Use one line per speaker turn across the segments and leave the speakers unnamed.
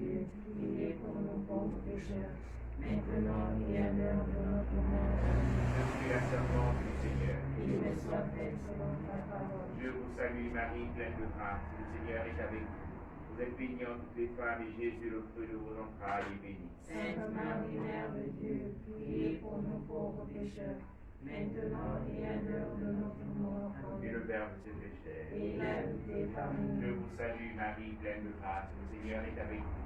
Dieu, priez pour nous pauvres pécheurs, maintenant et à l'heure de notre mort.
Je suis la servante du Seigneur.
Il me soit fait selon ta parole.
Je vous salue Marie, pleine de grâce. Le Seigneur est avec vous. Vous êtes bénie entre toutes les femmes et Jésus, le fruit de vos entrailles, est béni.
Sainte Marie, Mère de Dieu, priez pour nous pauvres pécheurs, maintenant et à l'heure de notre mort.
Et
Amen.
le Verbe se fait chair.
Et il a habité parmi
Je
nous.
vous salue Marie, pleine de grâce. Le Seigneur est avec vous.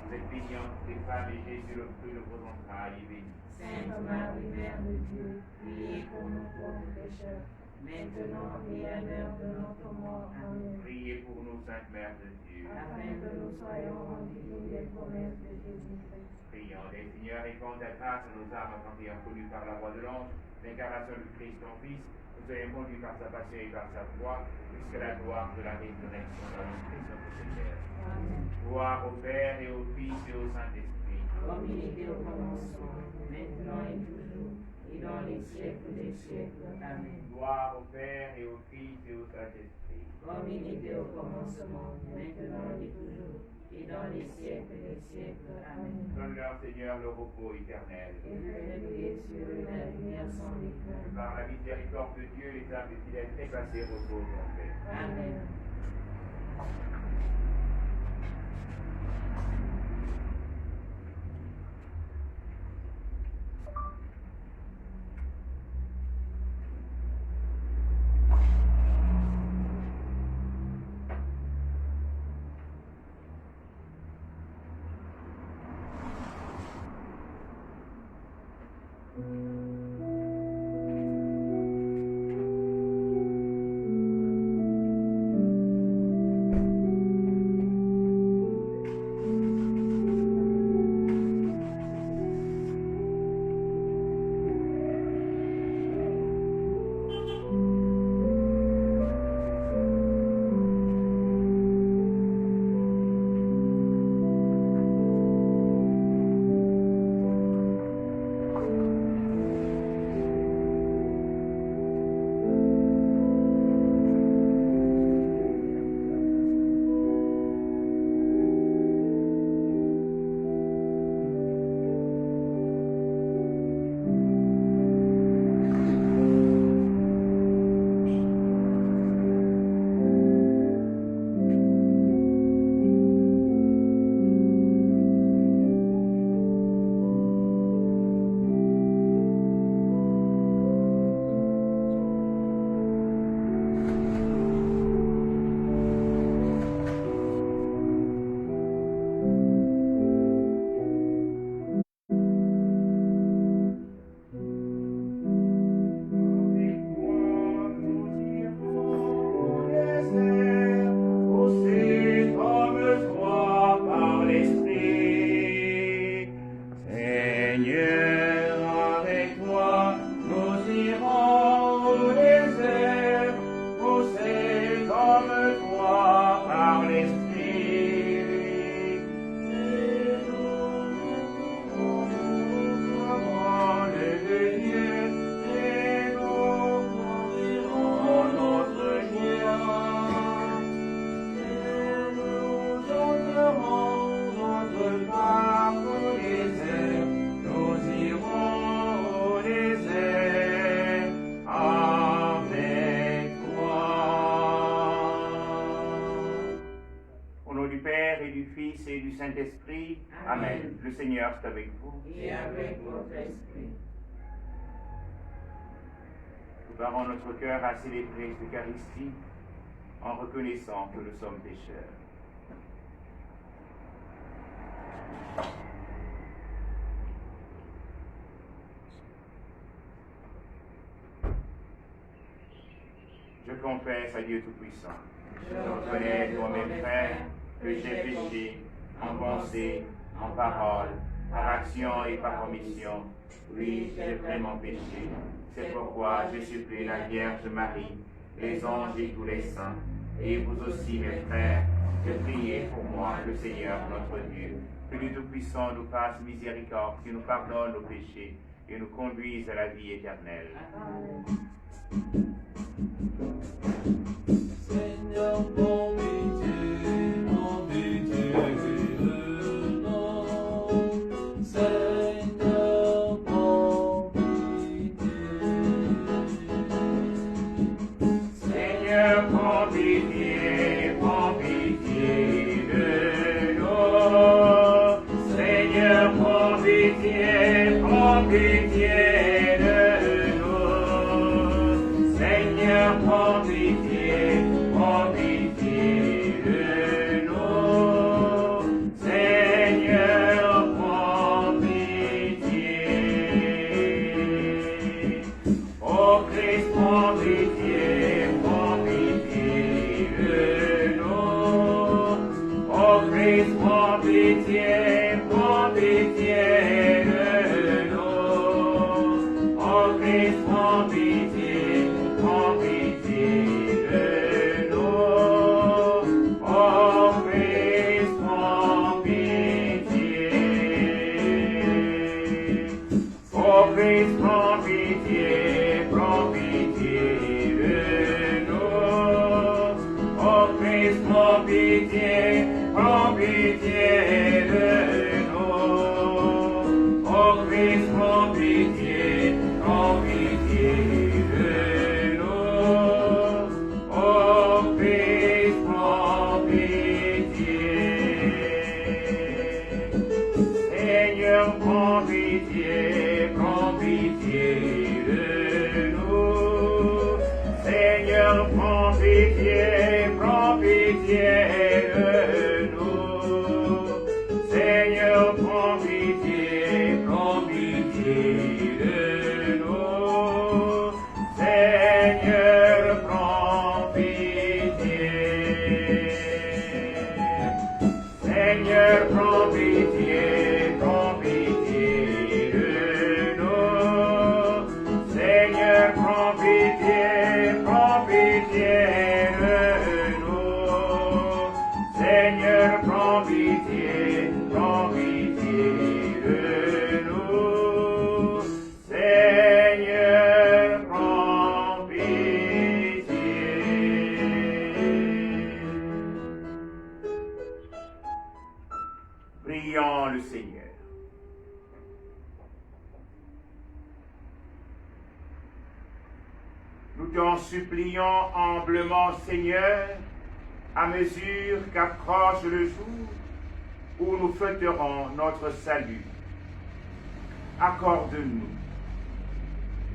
Vous êtes bénie entre toutes les femmes et Jésus, le fruit de vos entrailles, est béni.
Sainte Marie, Mère de Dieu, priez pour nous pauvres pécheurs, maintenant et à l'heure de notre mort. Amen.
Priez pour nous, Sainte Mère de Dieu.
Afin que nous soyons rendus dignes des promesses de Jésus-Christ.
Prions. Les Seigneurs, répande ta grâce à nos âmes quand ayant connu par la voix de l'ange l'incarnation du Christ, ton Fils, nous soyons conduits par sa passion et par sa foi, jusqu'à la gloire de la résurrection de notre Christ, notre Seigneur.
Amen.
Gloire au Père et au Fils et au Saint-Esprit.
Comme il était au commencement, maintenant et toujours, et dans les siècles des siècles. Amen.
Gloire au Père et au Fils et au Saint-Esprit.
Comme il était au commencement, maintenant et toujours, et dans les siècles des siècles. Amen.
Donne-leur, Seigneur, le repos éternel.
Et fais briller sur eux la lumière sans éclat.
Par la miséricorde de Dieu, les âmes des fidèles trépassés reposent en paix.
Amen.
Saint-Esprit. Amen. Le Seigneur est avec vous.
Et avec votre esprit.
Nous parons notre cœur à célébrer l'Eucharistie en reconnaissant que nous sommes pécheurs. Je confesse à Dieu Tout-Puissant. Je reconnais devant mes frères que j'ai péché en pensée, en parole, par action et par omission. Oui, j'ai vraiment péché. C'est pourquoi je supplie la Vierge Marie, les anges et tous les saints, et vous aussi, mes frères, de prier pour moi, le Seigneur notre Dieu. Que le Tout-Puissant nous fasse miséricorde, qu'il nous pardonne nos péchés et nous conduise à la vie éternelle.
Amen.
Seigneur, mon pitié,
prends pitié de nous. Seigneur, prends pitié de nous. Seigneur, prends pitié. Oh Christ, prends pitié de nous. Oh Christ, prends pitié de nous. Oh Christ, prends pitié de nous. Oh Christ, prends pitié. Oh Christ, prends pitié de nous. Oh Christ, prends pitié de nous. Oh Christ, prends pitié de nous. Oh Christ, prends pitié. Seigneur, prends pitié de nous. Seigneur, prends pitié de nous. Seigneur, prends pitié de nous. Seigneur, prends pitié. Seigneur, prends pitié de nous. Seigneur, prends pitié de nous. Seigneur, prends pitié de nous. Seigneur, prends pitié. Prions le Seigneur. Nous t'en supplions humblement, Seigneur, à mesure qu'approche le jour où nous fêterons notre salut. Accorde-nous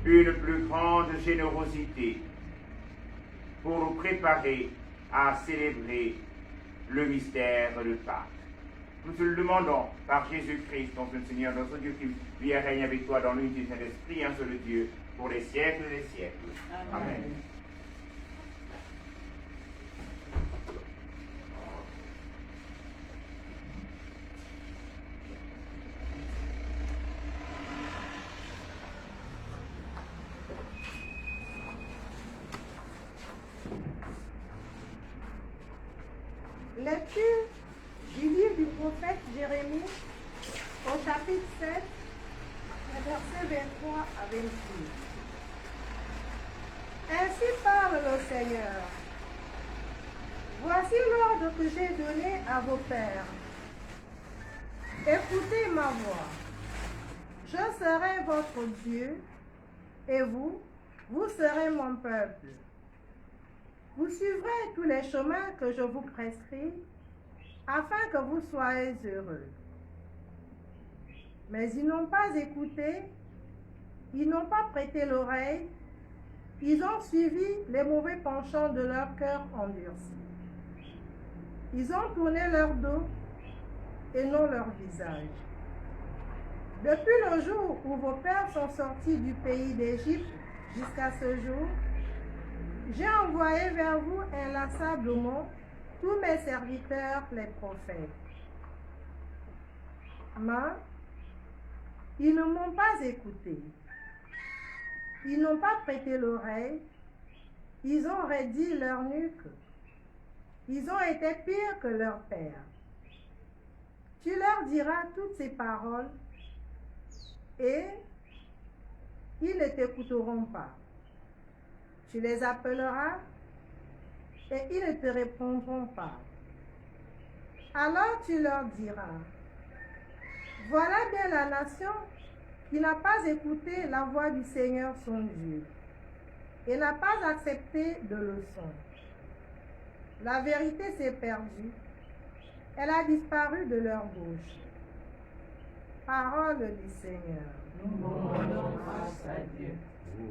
une plus grande générosité pour nous préparer à célébrer le mystère de Pâques. Nous te le demandons par Jésus-Christ, ton Seigneur, notre Dieu, qui vit et règne avec toi dans l'unité du Saint-Esprit, un seul Dieu, pour les siècles des siècles. Amen.
Lecture du livre du prophète Jérémie au chapitre 7, versets 23 à 26. Ainsi parle le Seigneur. Voici l'ordre que j'ai donné à vos pères. Écoutez ma voix. Je serai votre Dieu et vous serez mon peuple. Vous suivrez tous les chemins que je vous prescris afin que vous soyez heureux. Mais ils n'ont pas écouté, ils n'ont pas prêté l'oreille, ils ont suivi les mauvais penchants de leur cœur endurci. Ils ont tourné leur dos et non leur visage. Depuis le jour où vos pères sont sortis du pays d'Égypte jusqu'à ce jour, j'ai envoyé vers vous inlassablement tous mes serviteurs, les prophètes. Mais ils ne m'ont pas écouté. Ils n'ont pas prêté l'oreille. Ils ont raidi leur nuque. Ils ont été pires que leur père. Tu leur diras toutes ces paroles et ils ne t'écouteront pas. Tu les appelleras et ils ne te répondront pas. Alors tu leur diras, voilà bien la nation qui n'a pas écouté la voix du Seigneur son Dieu et n'a pas accepté de leçon. La vérité s'est perdue, elle a disparu de leur bouche. Parole du Seigneur.
Nous rendons grâce à Dieu.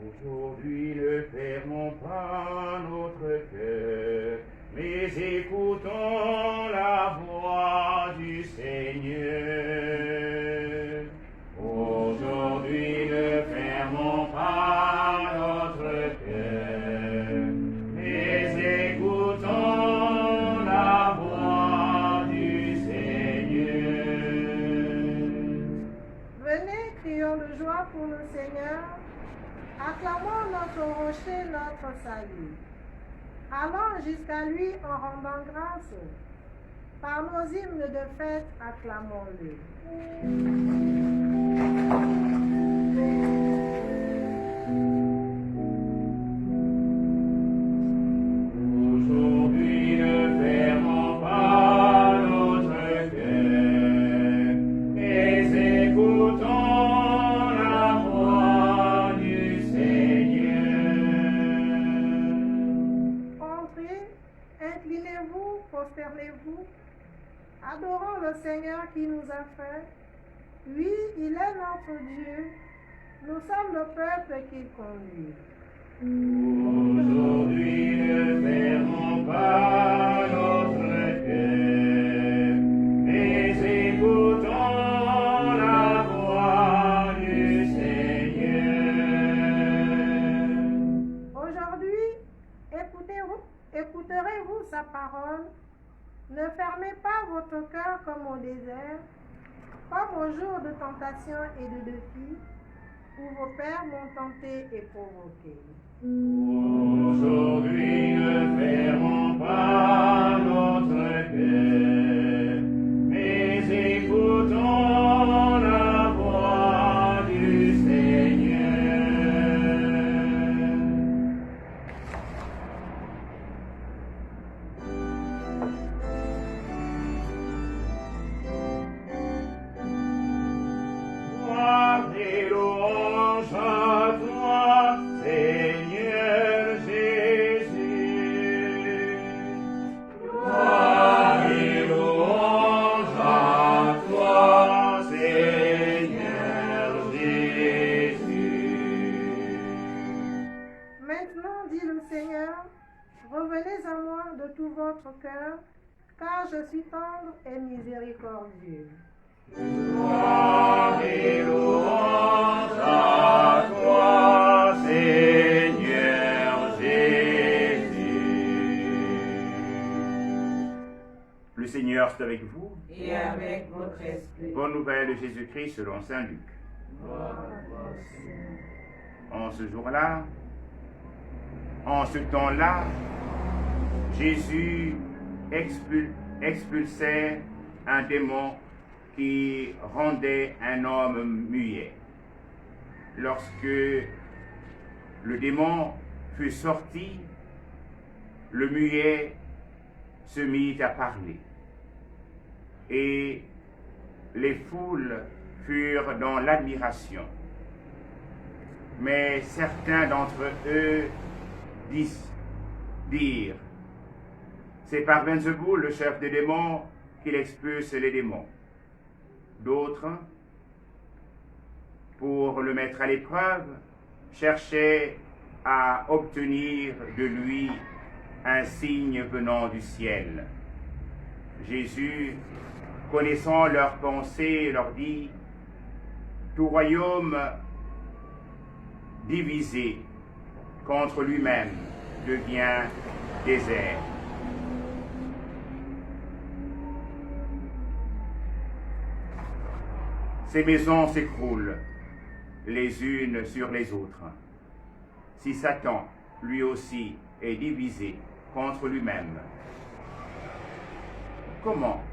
Aujourd'hui ne fermons pas notre cœur, mais écoutons la voix du Seigneur. Aujourd'hui ne fermons pas notre cœur, mais écoutons la voix du Seigneur.
Venez, crions de joie pour le Seigneur. Acclamons notre rocher, notre salut. Allons jusqu'à lui en rendant grâce. Par nos hymnes de fête, acclamons-le.
Aujourd'hui ne fermons pas notre cœur, mais écoutons la voix du Seigneur.
Entrez, inclinez-vous, prosternez-vous. Adorons le Seigneur qui nous a fait. Oui, il est notre Dieu. Nous sommes le peuple qu'il conduit.
Aujourd'hui ne fermons pas notre cœur, mais écoutons la voix du Seigneur.
Aujourd'hui, écouterez-vous sa parole. Ne fermez pas votre cœur comme au désert, comme au jour de tentation et de défi, où vos pères m'ont tenté et provoqué.
Aujourd'hui ne fermons pas notre cœur, mais écoutons la voix du Seigneur. Gloire et louange à toi, Seigneur Jésus. Gloire et louange à toi, Seigneur Jésus.
Maintenant, dit le Seigneur, revenez à moi de tout votre cœur, car je suis tendre et miséricordieux.
Gloire et louange à toi, Seigneur Jésus. Le Seigneur est avec vous.
Et avec votre esprit.
Bonne nouvelle de Jésus-Christ selon saint Luc.
Gloire à toi, Seigneur.
En ce jour-là, en ce temps-là, Jésus expulsait un démon qui rendait un homme muet. Lorsque le démon fut sorti, le muet se mit à parler. Et les foules furent dans l'admiration. Mais certains d'entre eux dirent, c'est par Belzéboul, le chef des démons, qu'il expulse les démons. D'autres, pour le mettre à l'épreuve, cherchaient à obtenir de lui un signe venant du ciel. Jésus, connaissant leurs pensées, leur dit, tout royaume divisé contre lui-même devient désert. Ces maisons s'écroulent les unes sur les autres. Si Satan, lui aussi, est divisé contre lui-même, comment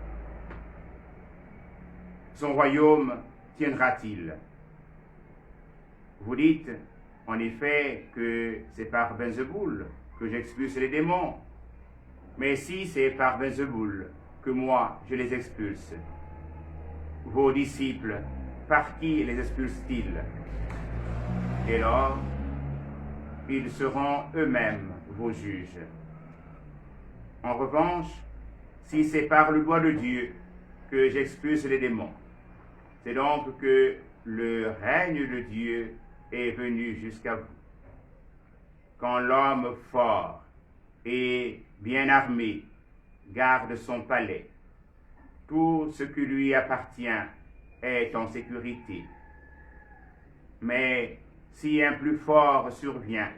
son royaume tiendra-t-il? Vous dites, en effet, que c'est par Belzéboul que j'expulse les démons. Mais si c'est par Belzéboul que moi je les expulse, vos disciples, par qui les expulsent-ils? Dès lors, ils seront eux-mêmes vos juges. En revanche, si c'est par le doigt de Dieu que j'expulse les démons, c'est donc que le règne de Dieu est venu jusqu'à vous. Quand l'homme fort et bien armé garde son palais, tout ce qui lui appartient est en sécurité. Mais si un plus fort survient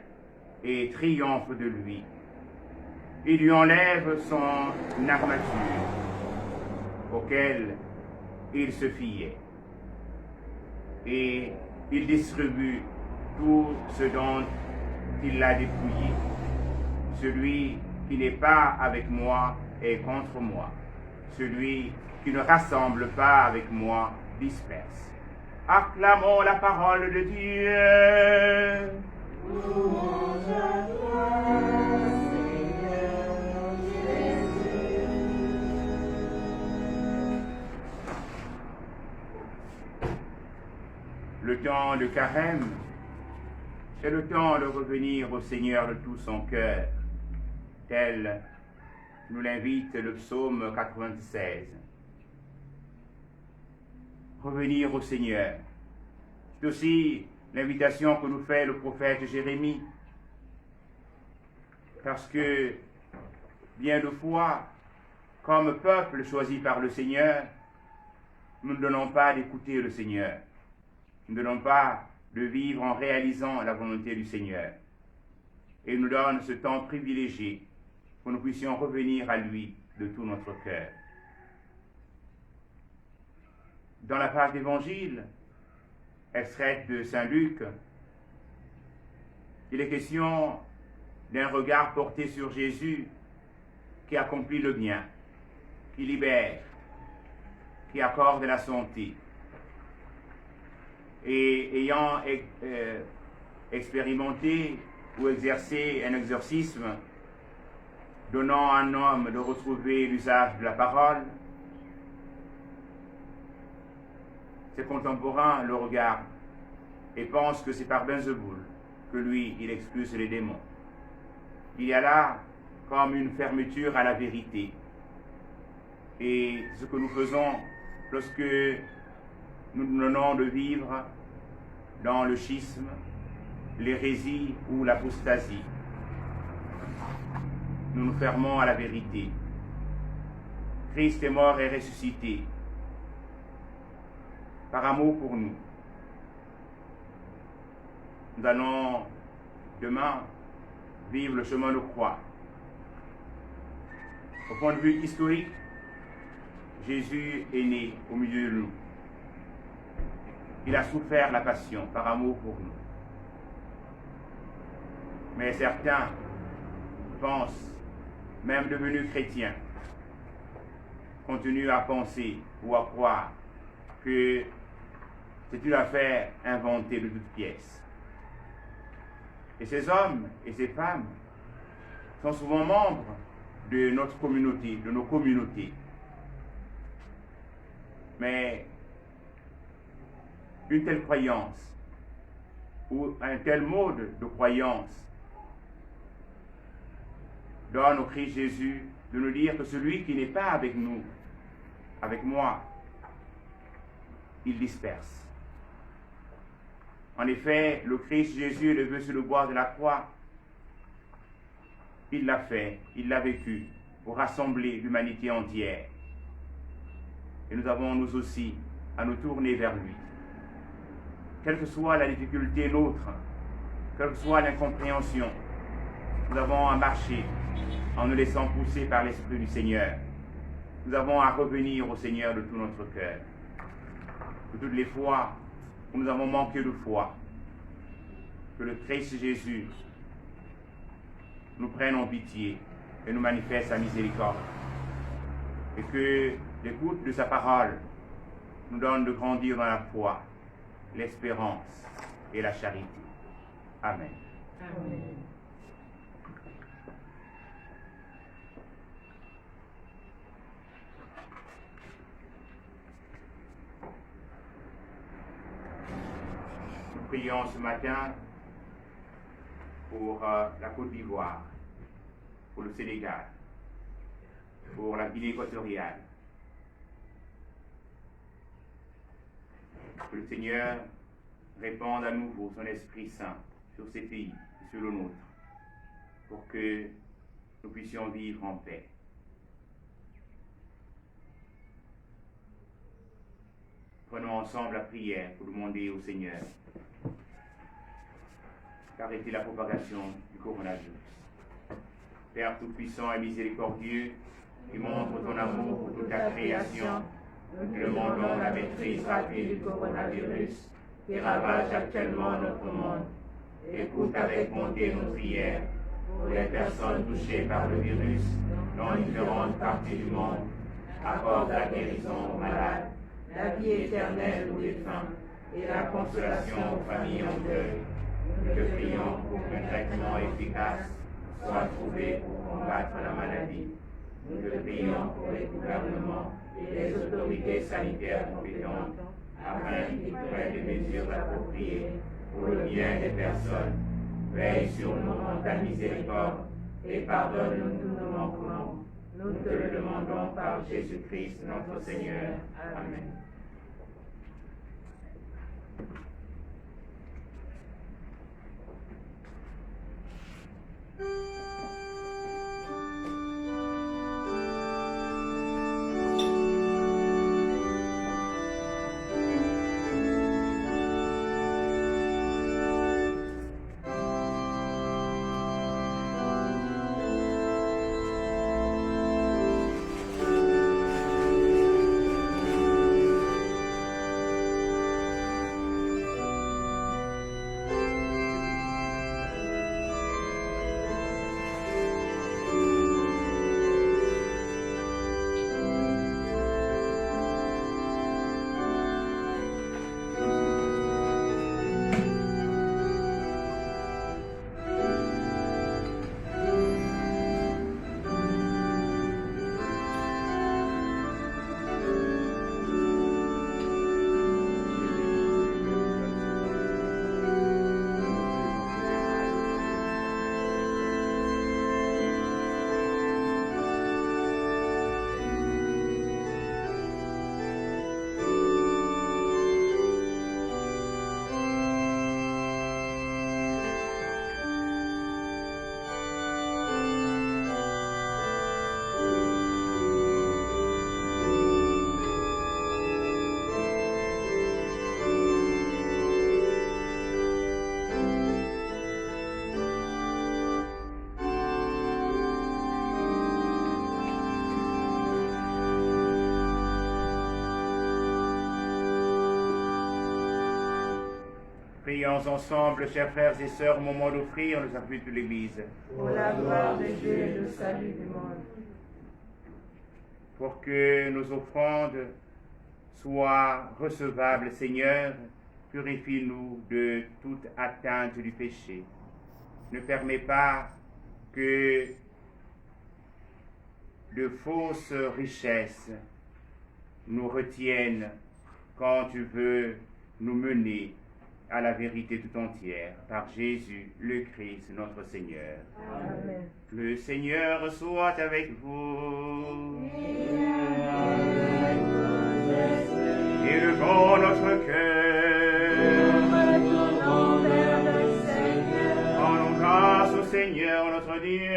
et triomphe de lui, il lui enlève son armature auquel il se fiait, et il distribue tout ce dont il l'a dépouillé. Celui qui n'est pas avec moi est contre moi. Celui qui ne rassemble pas avec moi disperse. Acclamons la parole de Dieu.
Louange à toi, Seigneur Jésus.
Le temps de carême, c'est le temps de revenir au Seigneur de tout son cœur, tel nous l'invite le psaume 96. Revenir au Seigneur. C'est aussi l'invitation que nous fait le prophète Jérémie. Parce que, bien de fois, comme peuple choisi par le Seigneur, nous ne donnons pas d'écouter le Seigneur. Nous ne donnons pas de vivre en réalisant la volonté du Seigneur. Et il nous donne ce temps privilégié pour que nous puissions revenir à lui de tout notre cœur. Dans la page d'Évangile, extraite de Saint Luc, il est question d'un regard porté sur Jésus qui accomplit le bien, qui libère, qui accorde la santé. Et ayant expérimenté ou exercé un exorcisme donnant à un homme de retrouver l'usage de la parole, ses contemporains le regardent et pensent que c'est par Belzéboul que lui, il expulse les démons. Il y a là comme une fermeture à la vérité. Et ce que nous faisons lorsque nous nous donnons de vivre dans le schisme, l'hérésie ou l'apostasie, nous nous fermons à la vérité. Christ est mort et ressuscité par amour pour nous. Nous allons demain vivre le chemin de croix. Au point de vue historique, Jésus est né au milieu de nous. Il a souffert la passion par amour pour nous. Mais certains pensent, même devenus chrétiens, continuent à penser ou à croire que c'est une affaire inventée de toutes pièces. Et ces hommes et ces femmes sont souvent membres de notre communauté, de nos communautés. Mais une telle croyance ou un tel mode de croyance donne au Christ Jésus de nous dire que celui qui n'est pas avec nous, avec moi, il disperse. En effet, le Christ Jésus est levé sur le bois de la croix. Il l'a fait, il l'a vécu pour rassembler l'humanité entière. Et nous avons nous aussi à nous tourner vers lui. Quelle que soit la difficulté nôtre, quelle que soit l'incompréhension, nous avons à marcher en nous laissant pousser par l'Esprit du Seigneur. Nous avons à revenir au Seigneur de tout notre cœur. De toutes les fois où nous avons manqué de foi, que le Christ Jésus nous prenne en pitié et nous manifeste sa miséricorde. Et que l'écoute de sa parole nous donne de grandir dans la foi, l'espérance et la charité. Amen.
Amen.
Nous prions ce matin pour la Côte d'Ivoire, pour le Sénégal, pour la Guinée équatoriale. Que le Seigneur répande à nouveau son Esprit Saint sur ces pays et sur le nôtre, pour que nous puissions vivre en paix. Prenons ensemble la prière pour demander au Seigneur d'arrêter la propagation du coronavirus. Père Tout-Puissant et miséricordieux, qui montre ton amour pour toute ta création, nous te demandons la maîtrise rapide du coronavirus qui ravage actuellement notre monde. Écoute avec bonté nos prières pour les personnes touchées par le virus dans différentes parties du monde. Accorde la guérison aux malades, la vie éternelle aux défunts et la consolation aux familles en deuil. Nous te prions pour qu'un traitement efficace soit trouvé pour combattre la maladie. Nous te prions pour les gouvernements et les autorités sanitaires compétentes afin qu'ils prennent des mesures appropriées pour le bien des personnes. Veille sur nous en ta miséricorde et pardonne-nous tous nos manquements. Nous te le demandons par Jésus-Christ notre Seigneur. Amen. Prions ensemble, chers frères et sœurs, au moment d'offrir nos appuis de l'Église.
Pour la gloire de Dieu et le salut du monde.
Pour que nos offrandes soient recevables, Seigneur, purifie-nous de toute atteinte du péché. Ne permets pas que de fausses richesses nous retiennent quand tu veux nous mener à la vérité tout entière, par Jésus, le Christ, notre Seigneur.
Amen.
Le Seigneur soit avec vous. Élevons notre cœur. Rendons grâce au Seigneur, notre Dieu.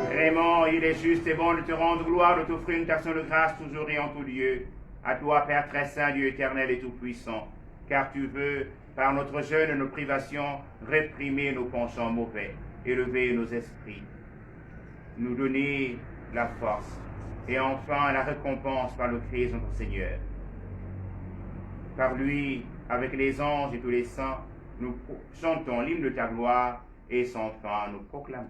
Vraiment, il est juste et bon de te rendre gloire, de t'offrir une action de grâce toujours et en tout lieu. À toi, Père très saint, Dieu éternel et tout-puissant, car tu veux, par notre jeûne et nos privations, réprimer nos penchants mauvais, élever nos esprits, nous donner la force et enfin la récompense par le Christ notre Seigneur. Par lui, avec les anges et tous les saints, nous chantons l'hymne de ta gloire et sans fin nous proclamons.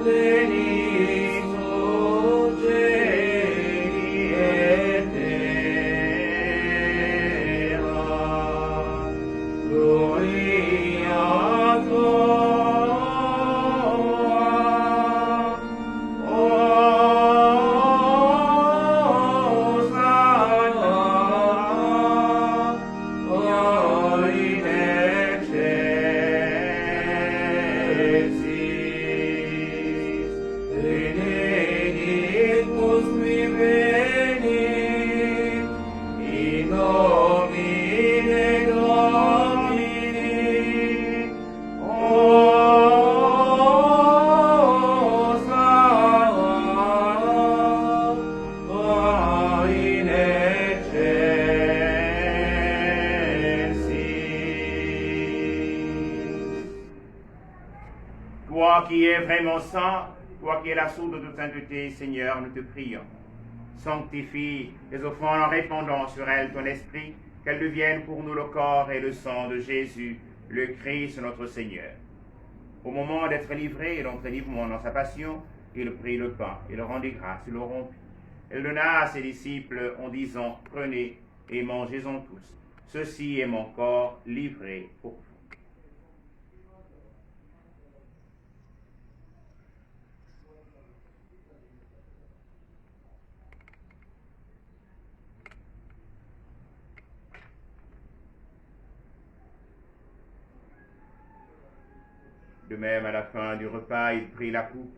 Benito
Toi qui es vraiment saint, toi qui es la source de toute sainteté, Seigneur, nous te prions. Sanctifie les offrandes en répandant sur elles ton esprit, qu'elles deviennent pour nous le corps et le sang de Jésus, le Christ notre Seigneur. Au moment d'être livré et d'entrelivrement dans sa passion, il prit le pain, il rendit grâce, il le rompit. Il donna à ses disciples en disant, prenez et mangez-en tous. Ceci est mon corps livré pour vous. De même, à la fin du repas, il prit la coupe.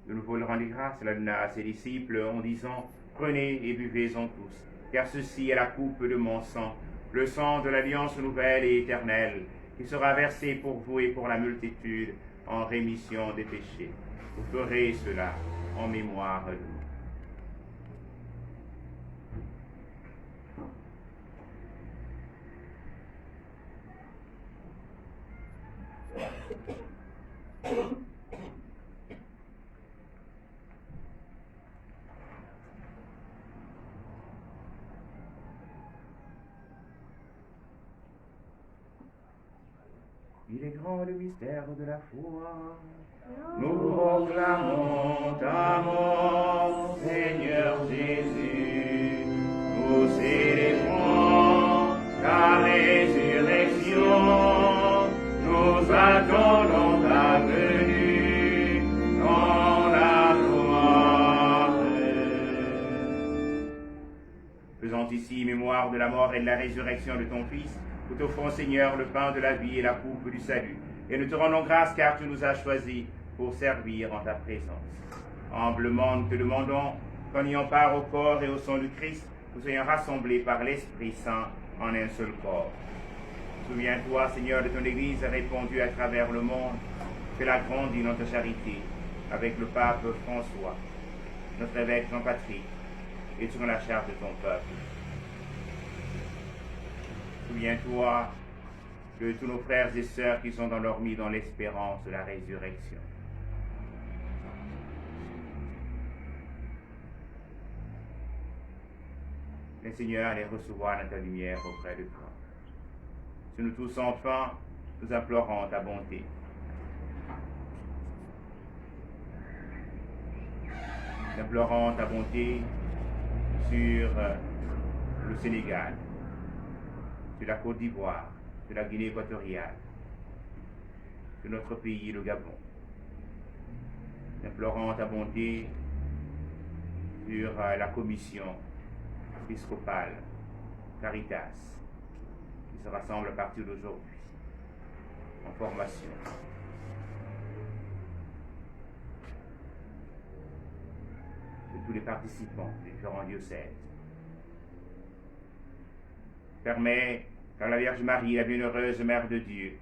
De nouveau, il rendit grâce, il la donna à ses disciples en disant, prenez et buvez-en tous, car ceci est la coupe de mon sang, le sang de l'alliance nouvelle et éternelle, qui sera versé pour vous et pour la multitude en rémission des péchés. Vous ferez cela en mémoire de nous. Il est grand le mystère de la foi. Nous proclamons ta mort, Seigneur Jésus. Nous célébrons ta résurrection. Nous attendons ta venue dans la gloire. Faisant ici mémoire de la mort et de la résurrection de ton Fils, nous t'offrons, Seigneur, le pain de la vie et la coupe du salut. Et nous te rendons grâce car tu nous as choisis pour servir en ta présence. Humblement, nous te demandons qu'en ayant part au corps et au sang du Christ, nous soyons rassemblés par l'Esprit Saint en un seul corps. Souviens-toi, Seigneur, de ton Église répandue à travers le monde. Fais-la grandir dans ta charité avec le pape François, notre évêque Jean-Patrick et sur la charge de ton peuple. Souviens-toi de tous nos frères et sœurs qui sont endormis dans l'espérance de la résurrection. Mais Seigneur, les recevoir dans ta lumière auprès de toi. Si nous tous enfin, nous implorons ta bonté. Nous implorons ta bonté sur le Sénégal, sur la Côte d'Ivoire, sur la Guinée équatoriale, sur notre pays, le Gabon. Nous implorons ta bonté sur la commission épiscopale Caritas, qui se rassemble à partir d'aujourd'hui, en formation. De tous les participants des différents diocèses. Permet qu'à la Vierge Marie, la bienheureuse Mère de Dieu,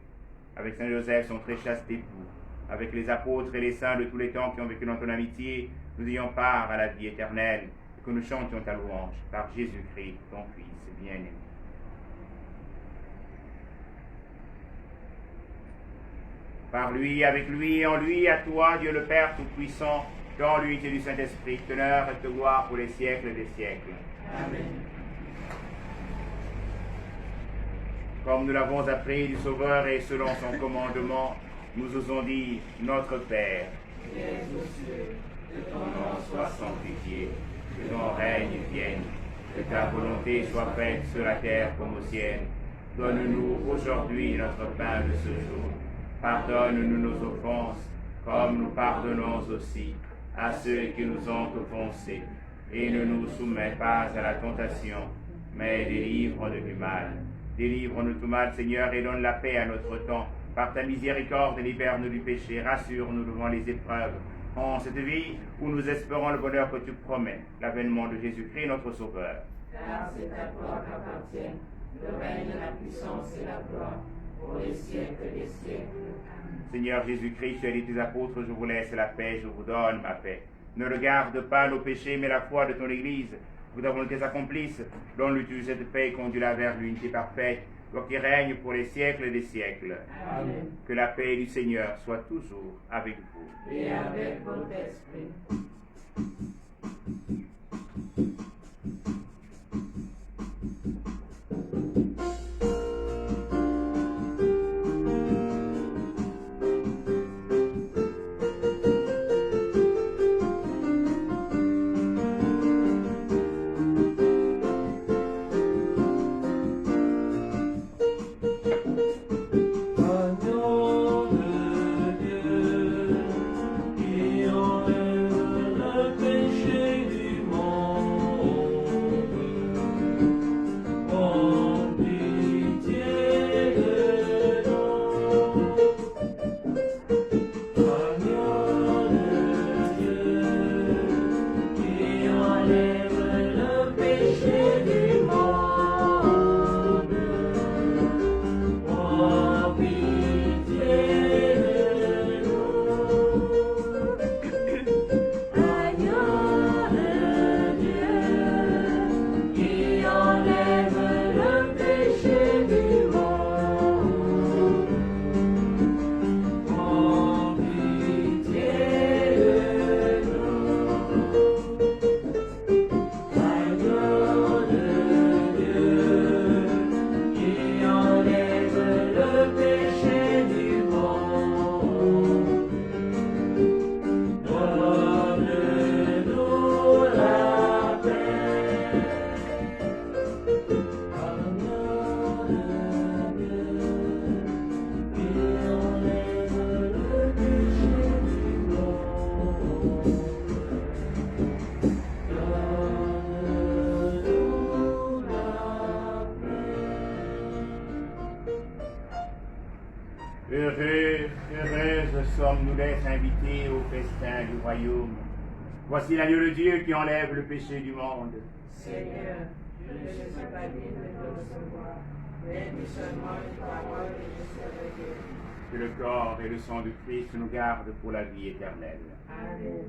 avec Saint Joseph, son très chaste époux, avec les apôtres et les saints de tous les temps qui ont vécu dans ton amitié, nous ayons part à la vie éternelle, et que nous chantions ta louange par Jésus-Christ, ton Fils bien-aimé. Par lui, avec lui et en lui, à toi, Dieu le Père Tout-Puissant, dans l'unité du Saint-Esprit, honneur et gloire pour les siècles des siècles.
Amen.
Comme nous l'avons appris du Sauveur et selon son commandement, nous osons dire, notre Père,
Qui es aux cieux, que ton nom
soit sanctifié, que ton règne vienne, que ta volonté soit faite sur la terre comme au ciel. Donne-nous aujourd'hui notre pain de ce jour. Pardonne-nous nos offenses, comme nous pardonnons aussi à ceux qui nous ont offensés. Et ne nous soumets pas à la tentation, mais délivre-nous du mal. Délivre-nous du mal, Seigneur, et donne la paix à notre temps. Par ta miséricorde, libère-nous du péché, rassure-nous devant les épreuves. En cette vie où nous espérons le bonheur que tu promets, l'avènement de Jésus-Christ, notre Sauveur.
Car c'est à toi qu'appartiennent le règne, la puissance et la gloire, pour les siècles des siècles. Amen.
Seigneur Jésus-Christ, tu as dit tes apôtres, je vous laisse la paix, je vous donne ma paix. Ne regarde pas nos péchés, mais la foi de ton Église. Pour ta volonté s'accomplisse, donne-lui toute cette paix et conduis-la vers l'unité parfaite, toi qui règnes pour les siècles des siècles.
Amen.
Que la paix du Seigneur soit toujours avec vous.
Et avec votre esprit.
Agneau de Dieu, qui enlève le péché du monde, en pitié de nous. Agneau de Dieu, qui enlève le péché du monde, en pitié de nous. Agneau de Dieu, qui enlève le péché du monde, en pitié de nous. Agneau de Dieu, qui enlève le péché du monde, donne-nous la paix. Agneau de Dieu, qui enlève le péché du monde, donne-nous la paix.
Heureuses sommes-nous d'être invités au festin du royaume. Voici l'agneau de Dieu qui enlève le péché du monde.
Seigneur, je ne suis pas digne de te recevoir, mais dis seulement une parole et je serai guéri.
Que le corps et le sang du Christ nous gardent pour la vie éternelle.
Amen.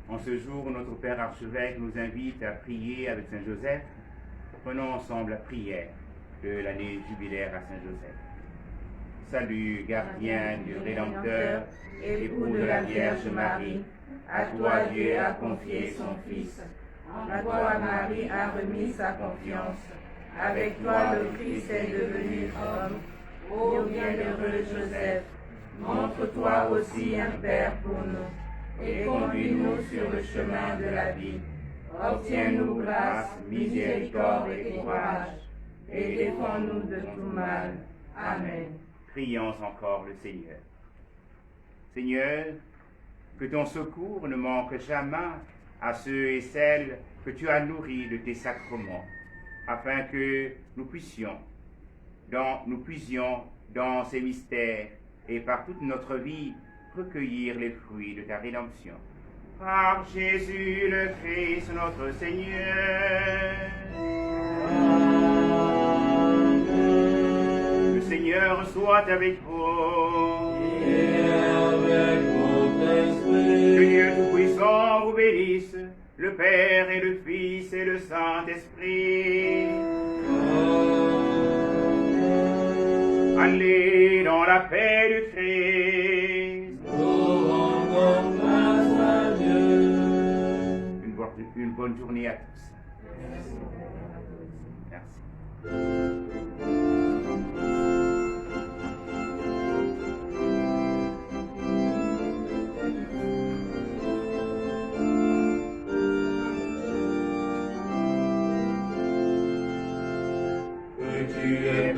En ce jour où notre Père archevêque nous invite à prier avec Saint Joseph, prenons ensemble la prière de l'année jubilaire à Saint Joseph. Salut, gardien du Rédempteur, époux de la Vierge Marie, à toi Dieu a confié son Fils.
À toi Marie a remis sa confiance. Avec toi, le Christ est devenu homme. Ô bienheureux Joseph, montre-toi aussi un Père pour nous, et conduis-nous sur le chemin de la vie. Obtiens-nous grâce, miséricorde et courage, et défends-nous de tout mal. Amen.
Prions encore le Seigneur. Seigneur, que ton secours ne manque jamais à ceux et celles que tu as nourris de tes sacrements, afin que nous puisions dans ces mystères et par toute notre vie recueillir les fruits de ta rédemption. Par Jésus le Christ notre Seigneur. Le Seigneur soit avec vous.
Et avec votre esprit.
Que Dieu Tout-Puissant vous bénisse, le Père et le Fils et le Saint-Esprit. Allez dans la paix du Christ.
Nous rendons grâce à Dieu.
Une bonne journée à tous. Merci.
Que tu es